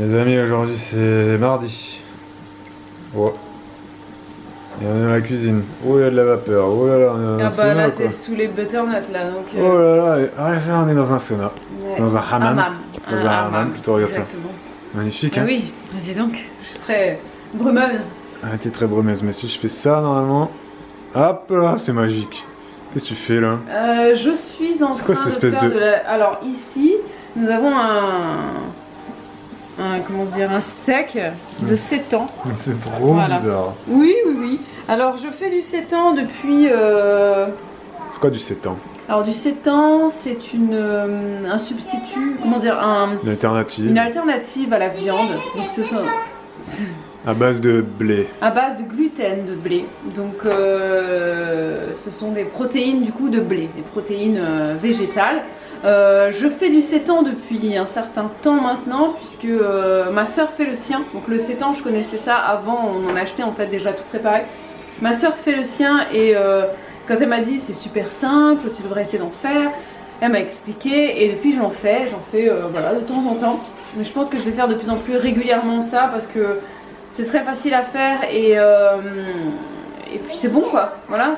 Les amis, aujourd'hui c'est mardi. Oh. Et on est dans la cuisine. Oh, il y a de la vapeur. Oh là là, on est dans un sauna, là, quoi. t'es sous les butternuts là, donc. Oh là là, ah, ça, on est dans un sauna. Ouais. Dans un hammam. Dans un hammam, hammam, plutôt, regarde exactement. ça. Magnifique, Ah hein. oui, dis donc, je suis très brumeuse. Ah, t'es très brumeuse, mais si je fais ça normalement. Hop là, c'est magique. Qu'est-ce que tu fais là? Je suis en C'est quoi train cette de espèce faire de- de la. Alors ici, nous avons comment dire, un steak de sétan. C'est trop Voilà. bizarre. Oui, oui, oui. Alors je fais du sétan depuis. C'est quoi du sétan? Alors du sétan, c'est un substitut, comment dire, Une alternative. une alternative à la viande. Donc ce sont À base de blé. à base de gluten de blé. Donc ce sont des protéines du coup de blé, des protéines végétales. Je fais du sétan depuis un certain temps maintenant puisque ma soeur fait le sien. Donc le sétan, je connaissais ça avant, on en achetait en fait déjà tout préparé. Ma soeur fait le sien et quand elle m'a dit c'est super simple, tu devrais essayer d'en faire, elle m'a expliqué et depuis j'en fais voilà, de temps en temps. Mais je pense que je vais faire de plus en plus régulièrement ça parce que c'est très facile à faire et puis c'est bon quoi. Voilà,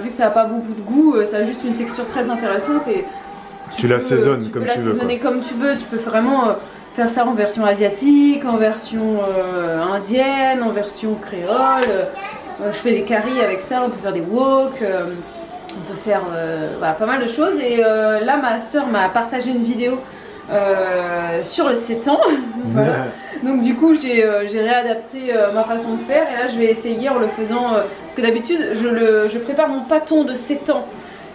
vu que ça n'a pas beaucoup de goût, ça a juste une texture très intéressante et Tu l'assaisonnes comme tu veux. Tu peux l'assaisonner comme tu veux, tu peux vraiment faire ça en version asiatique, en version indienne, en version créole. Je fais des currys avec ça, on peut faire des wok, on peut faire voilà, pas mal de choses. Et là, ma soeur m'a partagé une vidéo sur le sétan. Voilà. Donc du coup, j'ai réadapté ma façon de faire. Et là, je vais essayer en le faisant, parce que d'habitude, je prépare mon pâton de sétan.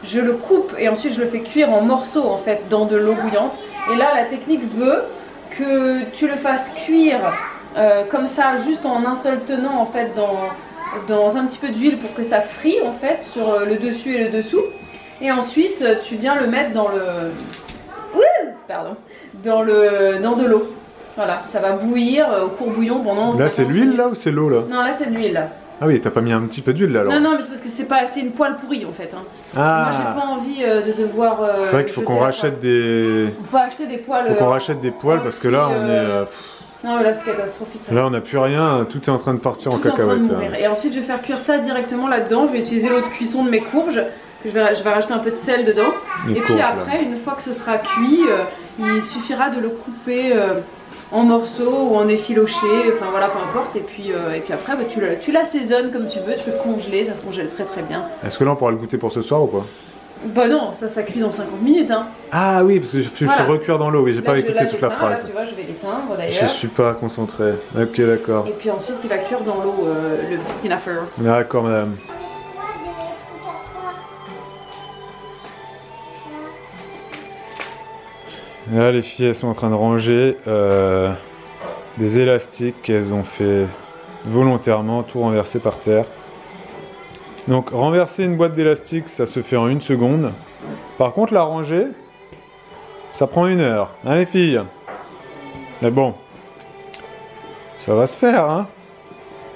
Je le coupe et ensuite je le fais cuire en morceaux en fait dans de l'eau bouillante. Et là, la technique veut que tu le fasses cuire comme ça, juste en un seul tenant en fait dans un petit peu d'huile pour que ça frie en fait sur le dessus et le dessous. Et ensuite tu viens le mettre dans dans de l'eau. Voilà, ça va bouillir au courbouillon pendant. Là, c'est l'huile là ou c'est l'eau là? Non, là c'est de l'huile là. Ah oui, t'as pas mis un petit peu d'huile là alors? Non, non, mais c'est parce que c'est une poêle pourrie en fait. Hein. Ah. Moi j'ai pas envie de devoir. C'est vrai qu'il faut qu'on rachète des. Il faut acheter des poêles. Faut qu'on rachète des poêles parce que là on est. Non, mais là c'est catastrophique. Là on n'a plus rien, tout est en train de partir en cacahuète. Et ensuite je vais faire cuire ça directement là-dedans. Je vais utiliser l'eau de cuisson de mes courges. Je vais rajouter un peu de sel dedans. Les et puis courges, après, une fois que ce sera cuit, il suffira de le couper en morceaux ou en effiloché, enfin voilà, peu importe. Et puis après, bah, tu l'assaisonnes comme tu veux, tu peux congeler, ça se congèle très très bien. Est-ce que là on pourra le goûter pour ce soir ou quoi? Bah non, ça cuit dans 50 minutes. Hein. Ah oui, parce que tu le fais recuire dans l'eau, oui, j'ai pas écouté toute la phrase. Là, tu vois, je vais l'éteindre d'ailleurs. Je suis pas concentré. Ok, d'accord. Et puis ensuite, il va cuire dans l'eau, le petit affaire. D'accord, madame. Là, les filles, elles sont en train de ranger des élastiques qu'elles ont fait volontairement, tout renversé par terre. Donc, renverser une boîte d'élastiques, ça se fait en 1 seconde. Par contre, la ranger, ça prend 1 heure. Hein, les filles? Mais bon, ça va se faire, hein?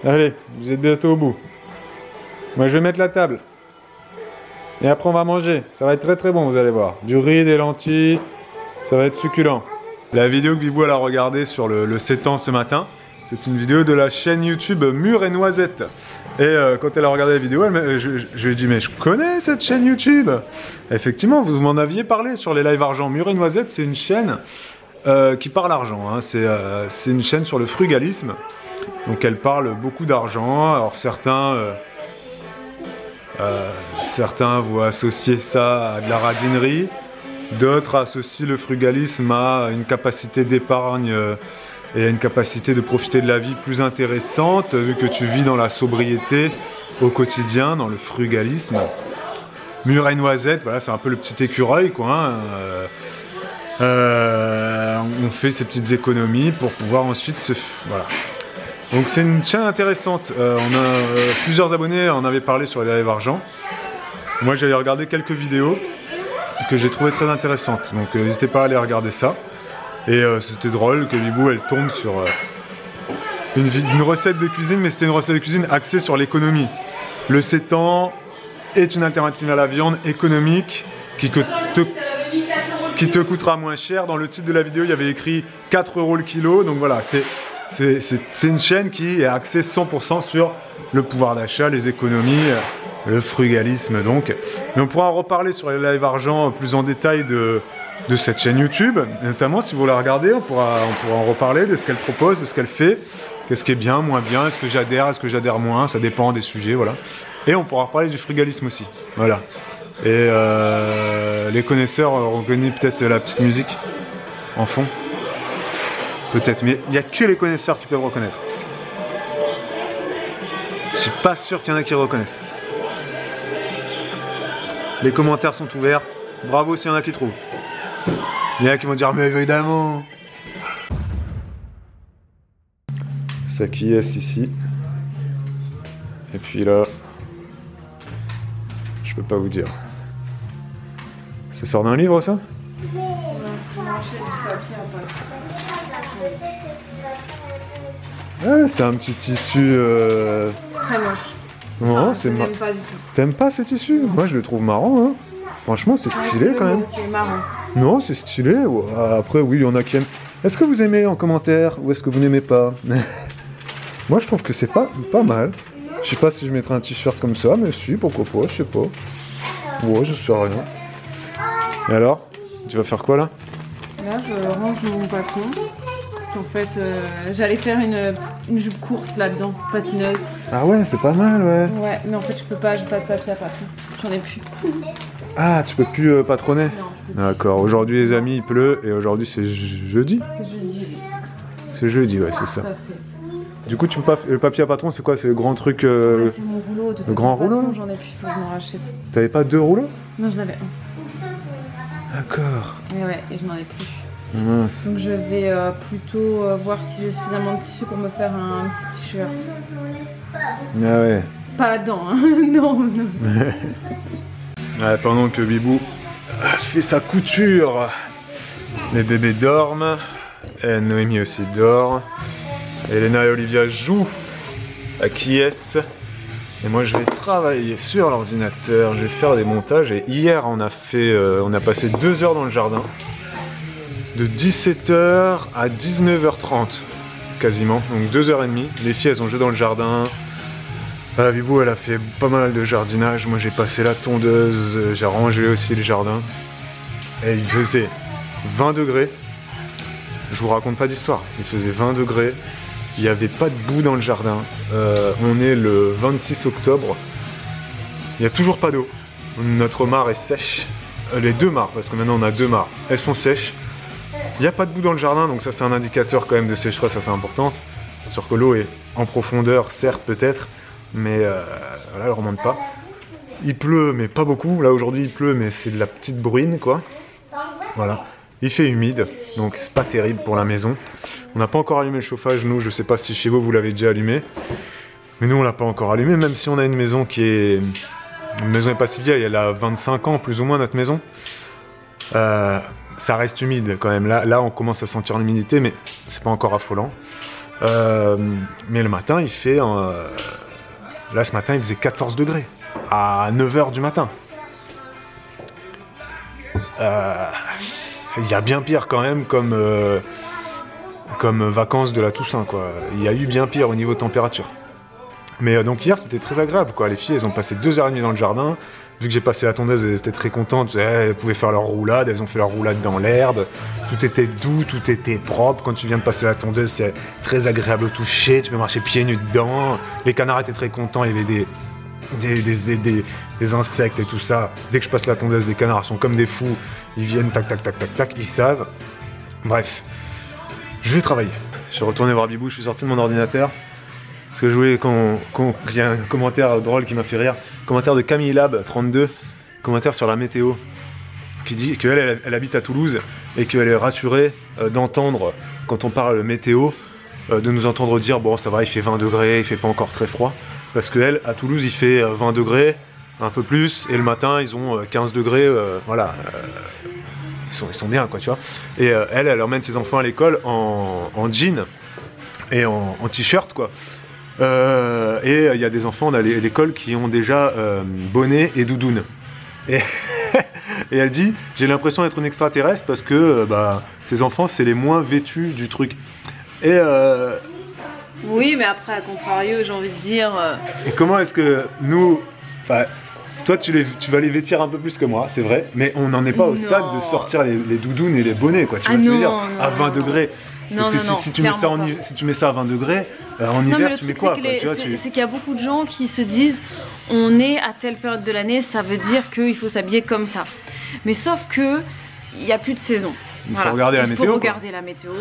Allez, vous êtes bientôt au bout. Moi, je vais mettre la table. Et après, on va manger. Ça va être très très bon, vous allez voir. Du riz, des lentilles. Ça va être succulent. La vidéo que Bibou elle a regardée sur le sétan ce matin, c'est une vidéo de la chaîne YouTube Mûre et Noisette. Et quand elle a regardé la vidéo, je lui ai dit mais je connais cette chaîne YouTube. Effectivement, vous m'en aviez parlé sur les lives argent. Mûre et Noisette, c'est une chaîne qui parle argent. Hein. C'est une chaîne sur le frugalisme. Donc elle parle beaucoup d'argent. Alors certains vont associer ça à de la radinerie. D'autres associent le frugalisme à une capacité d'épargne et à une capacité de profiter de la vie plus intéressante, vu que tu vis dans la sobriété au quotidien, dans le frugalisme. Mûre et Noisette, voilà, c'est un peu le petit écureuil, quoi. Hein. On fait ces petites économies pour pouvoir ensuite se... Voilà. Donc c'est une chaîne intéressante. On a plusieurs abonnés en avaient parlé sur les lives argent. Moi j'avais regardé quelques vidéos que j'ai trouvé très intéressantes, donc n'hésitez pas à aller regarder ça. Et c'était drôle que Bibou elle tombe sur une recette de cuisine, mais c'était une recette de cuisine axée sur l'économie. Le sétan est une alternative à la viande économique qui que te... qui te coûtera moins cher. Dans le titre de la vidéo, il y avait écrit 4 € le kilo. Donc voilà, c'est une chaîne qui est axée 100% sur le pouvoir d'achat, les économies, le frugalisme donc. Mais on pourra en reparler sur les lives argent plus en détail de cette chaîne YouTube. Notamment si vous la regardez, on pourra en reparler de ce qu'elle propose, de ce qu'elle fait. Qu'est-ce qui est bien, moins bien, est-ce que j'adhère moins, ça dépend des sujets, voilà. Et on pourra reparler du frugalisme aussi, voilà. Et les connaisseurs ont reconnu peut-être la petite musique en fond. Peut-être, mais il n'y a que les connaisseurs qui peuvent reconnaître. Je suis pas sûr qu'il y en a qui reconnaissent. Les commentaires sont ouverts. Bravo s'il y en a qui trouvent. Il y en a qui vont dire mais évidemment. Ça qui est ici. Et puis là, je peux pas vous dire. Ça sort d'un livre ça? Ouais, c'est un petit tissu. C'est très moche. Non, c'est marrant. Pas du tout. T'aimes pas ce tissu? Moi je le trouve marrant. Hein. Franchement, c'est stylé quand même. C'est marrant. Non, c'est stylé. Après, oui, il y en a qui aiment. Est-ce que vous aimez en commentaire ou est-ce que vous n'aimez pas? Moi, je trouve que c'est pas mal. Je sais pas si je mettrais un t-shirt comme ça, mais si, pourquoi pas, je sais pas. Ouais, je sais rien. Et alors? Tu vas faire quoi là? Là, je range mon patron. Parce qu'en fait, j'allais faire une jupe courte là-dedans, patineuse. Ah ouais, c'est pas mal, ouais. Ouais, mais en fait, je peux pas, j'ai pas de papier à patron. J'en ai plus. Ah, tu peux plus patronner? Non. D'accord, aujourd'hui les amis, il pleut et aujourd'hui c'est jeudi? C'est jeudi, oui. C'est jeudi, ouais, c'est ça. Tout à fait. Du coup, tu peux pas. Le papier à patron, c'est quoi? C'est le grand truc. Ouais, c'est mon rouleau de le grand rouleau? J'en ai plus, faut que je m'en rachète. T'avais pas 2 rouleaux? Non, je l'avais un. D'accord. Et ouais, et je n'en ai plus. Mince. Donc je vais plutôt voir si j'ai suffisamment de tissu pour me faire un petit t-shirt. Ah ouais. Pas là-dedans, hein. Non, non. Ouais, pendant que Bibou fait sa couture, les bébés dorment. Et Noémie aussi dort. Elena et Olivia jouent à qui est-ce. Et moi je vais travailler sur l'ordinateur, je vais faire des montages. Et hier on a passé 2 heures dans le jardin. De 17h à 19h30 quasiment, donc 2h30. Les filles elles ont joué dans le jardin. Bibou elle a fait pas mal de jardinage. Moi j'ai passé la tondeuse, j'ai rangé aussi le jardin. Et il faisait 20 degrés. Je vous raconte pas d'histoire, il faisait 20 degrés. Il n'y avait pas de boue dans le jardin. On est le 26 octobre. Il n'y a toujours pas d'eau. Notre mare est sèche. Les 2 mares, parce que maintenant on a 2 mares. Elles sont sèches. Il n'y a pas de boue dans le jardin, donc ça c'est un indicateur quand même de sécheresse, ça c'est important. C'est sûr que l'eau est en profondeur, certes peut-être, mais là elle remonte pas. Il pleut, mais pas beaucoup. Là aujourd'hui il pleut, mais c'est de la petite bruine quoi. Voilà. Il fait humide, donc c'est pas terrible pour la maison. On n'a pas encore allumé le chauffage, nous, je sais pas si chez vous vous l'avez déjà allumé. Mais nous on l'a pas encore allumé, même si on a une maison qui est... Une maison n'est pas si vieille, elle a 25 ans plus ou moins notre maison. Ça reste humide quand même, là on commence à sentir l'humidité, mais c'est pas encore affolant. Mais le matin il fait... Là ce matin il faisait 14 degrés, à 9h du matin. Il y a bien pire quand même comme vacances de la Toussaint quoi. Il y a eu bien pire au niveau température. Mais donc hier c'était très agréable quoi. Les filles elles ont passé 2h30 dans le jardin. Vu que j'ai passé la tondeuse, elles étaient très contentes. Elles pouvaient faire leur roulade, elles ont fait leur roulade dans l'herbe. Tout était doux, tout était propre. Quand tu viens de passer la tondeuse, c'est très agréable au toucher. Tu peux marcher pieds nus dedans. Les canards étaient très contents. Il y avait des insectes et tout ça. Dès que je passe la tondeuse, les canards sont comme des fous. Ils viennent, tac, tac, tac, tac, tac, ils savent. Bref, je vais travailler. Je suis retourné voir Bibou, je suis sorti de mon ordinateur. Parce que je voulais qu'il y ait un commentaire drôle qui m'a fait rire. Commentaire de Camille Lab 32, commentaire sur la météo. Qui dit qu'elle habite à Toulouse et qu'elle est rassurée d'entendre, quand on parle météo, de nous entendre dire bon ça va, il fait 20 degrés, il fait pas encore très froid. Parce qu'elle, à Toulouse, il fait 20 degrés, un peu plus, et le matin, ils ont 15 degrés, voilà. Ils sont bien, quoi, tu vois. Et elle emmène ses enfants à l'école en jean et en t-shirt, quoi. Et il y a des enfants à l'école qui ont déjà bonnet et doudoune. Et Et elle dit, j'ai l'impression d'être une extraterrestre parce que ces enfants, c'est les moins vêtus du truc. Et oui, mais après, à contrario, j'ai envie de dire... Et comment est-ce que nous... Toi, tu vas les vêtir un peu plus que moi, c'est vrai, mais on n'en est pas au stade de sortir les doudounes et les bonnets, quoi. Tu vois ce que je veux dire? À 20 degrés. Parce que si tu mets ça à 20 degrés, en hiver, tu mets quoi? C'est qu'il y a beaucoup de gens qui se disent on est à telle période de l'année, ça veut dire qu'il faut s'habiller comme ça. Mais sauf que il n'y a plus de saison. Il faut regarder la météo. Il faut regarder la météo.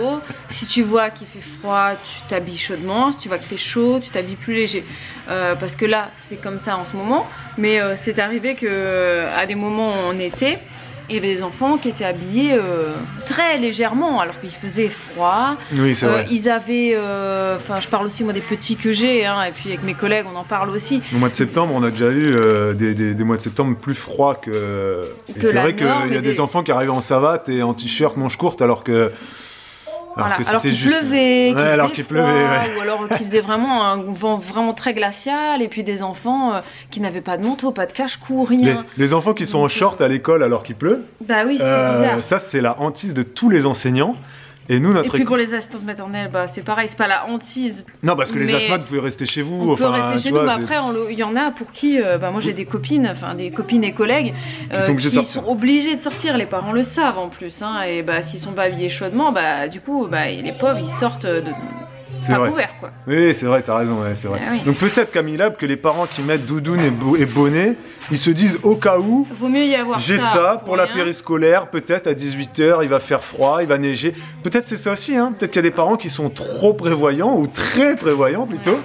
Si tu vois qu'il fait froid, tu t'habilles chaudement. Si tu vois qu'il fait chaud, tu t'habilles plus léger. Parce que là, c'est comme ça en ce moment. Mais c'est arrivé qu'à des moments en été, il y avait des enfants qui étaient habillés très légèrement alors qu'il faisait froid. Oui, c'est vrai. Ils avaient, je parle aussi moi des petits que j'ai, hein, et puis avec mes collègues on en parle aussi. Au mois de septembre, on a déjà eu des mois de septembre plus froids que c'est vrai qu'il y a des enfants qui arrivaient en savate et en t-shirt manche courte alors que... Alors qu'il pleuvait, ou alors qu'il faisait vraiment un vent vraiment très glacial, et puis des enfants qui n'avaient pas de manteau, pas de cache-cou, rien. Les enfants qui sont en short à l'école alors qu'il pleut, bah oui, c'est bizarre. Ça c'est la hantise de tous les enseignants. Et nous, notre puis pour les assistantes maternelles, c'est pareil, c'est pas la hantise. Non, parce que les asthmates, vous pouvez rester chez vous. On peut rester chez nous, mais après, il y en a pour qui, moi j'ai des copines, et collègues qui sont obligés de sortir. Les parents le savent en plus, hein, et s'ils sont pas habillés chaudement, du coup, les pauvres, ils sortent de... pas couvert, quoi. Oui, c'est vrai, t'as raison, ouais, c'est vrai. Oui. Donc peut-être, Camille Lab, que les parents qui mettent doudoune et bonnet, ils se disent au cas où, vaut mieux y avoir j'ai ça pour la périscolaire, peut-être à 18 h, il va faire froid, il va neiger. Peut-être c'est ça aussi, hein. Peut-être qu'il y a des parents qui sont trop prévoyants, ou très prévoyants plutôt,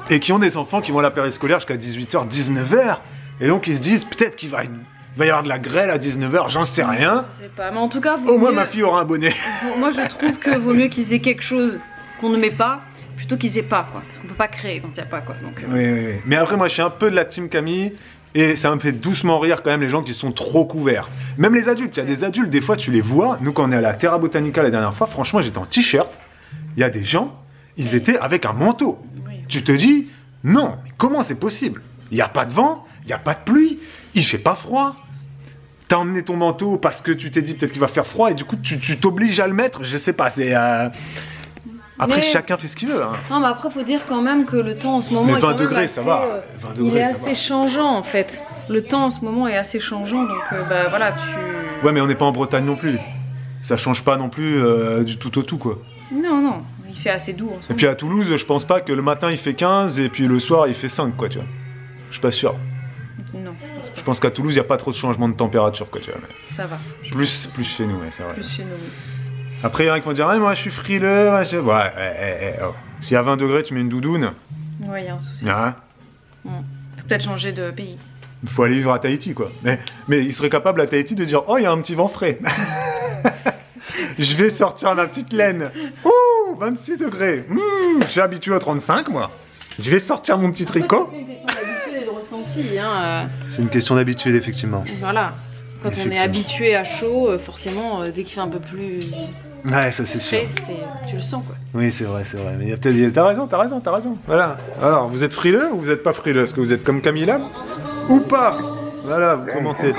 et qui ont des enfants qui vont à la périscolaire jusqu'à 18 h, 19 h, et donc ils se disent peut-être qu'il va y avoir de la grêle à 19 h, j'en sais rien. Je sais pas, mais en tout cas, au moins ma fille aura un bonnet. Moi je trouve que vaut mieux qu'ils aient quelque chose qu'on ne met pas, plutôt qu'ils aient pas, quoi. Parce qu'on peut pas créer quand il n'y a pas, quoi. Donc, oui. Mais après, moi, je suis un peu de la team Camille, et ça me fait doucement rire quand même les gens qui sont trop couverts. Même les adultes, il y a des adultes, des fois, tu les vois. Nous, quand on est à la Terra Botanica la dernière fois, franchement, j'étais en t-shirt. Il y a des gens, ils étaient avec un manteau. Oui. Tu te dis, non, mais comment c'est possible? Il n'y a pas de vent, il n'y a pas de pluie, il fait pas froid. T'as emmené ton manteau parce que tu t'es dit peut-être qu'il va faire froid, et du coup, tu t'obliges à le mettre. Je sais pas, c'est... Après, chacun fait ce qu'il veut. Hein. Non, mais après, faut dire quand même que le temps en ce moment. Mais 20 degrés, ça va. 20 degrés, il est assez changeant en fait. Le temps en ce moment est assez changeant, donc voilà, Ouais, mais on n'est pas en Bretagne non plus. Ça change pas non plus du tout au tout, quoi. Non, il fait assez doux en ce moment. Et puis à Toulouse, je pense pas que le matin il fait 15 et puis le soir il fait 5, quoi, tu vois. Je suis pas sûr. Non. Je pense qu'à Toulouse, il n'y a pas trop de changement de température, quoi, tu vois. Mais... Ça va. Plus chez nous, ouais, c'est vrai. Plus chez nous, oui. Après, il y en a qui vont dire, ah, moi je suis frileux. Oh. S'il y a 20 degrés, tu mets une doudoune. Ouais, il y a un souci. Ah. Faut peut-être changer de pays. Il faut aller vivre à Tahiti, quoi. Mais il serait capable à Tahiti de dire, oh, il y a un petit vent frais. Je vais sortir ma petite laine. Ouh, 26 degrés. J'ai habitué à 35, moi. Je vais sortir mon petit tricot. C'est une question d'habitude et de ressenti. Hein. C'est une question d'habitude, effectivement. Voilà. Quand on est habitué à chaud, forcément, dès qu'il fait un peu plus... Ouais, ça c'est sûr. Tu le sens, quoi. Oui, c'est vrai. Mais t'as raison. Voilà. Alors, vous êtes frileux ou vous n'êtes pas frileux? Est-ce que vous êtes comme Camille Lab ou pas? Voilà, vous commentez.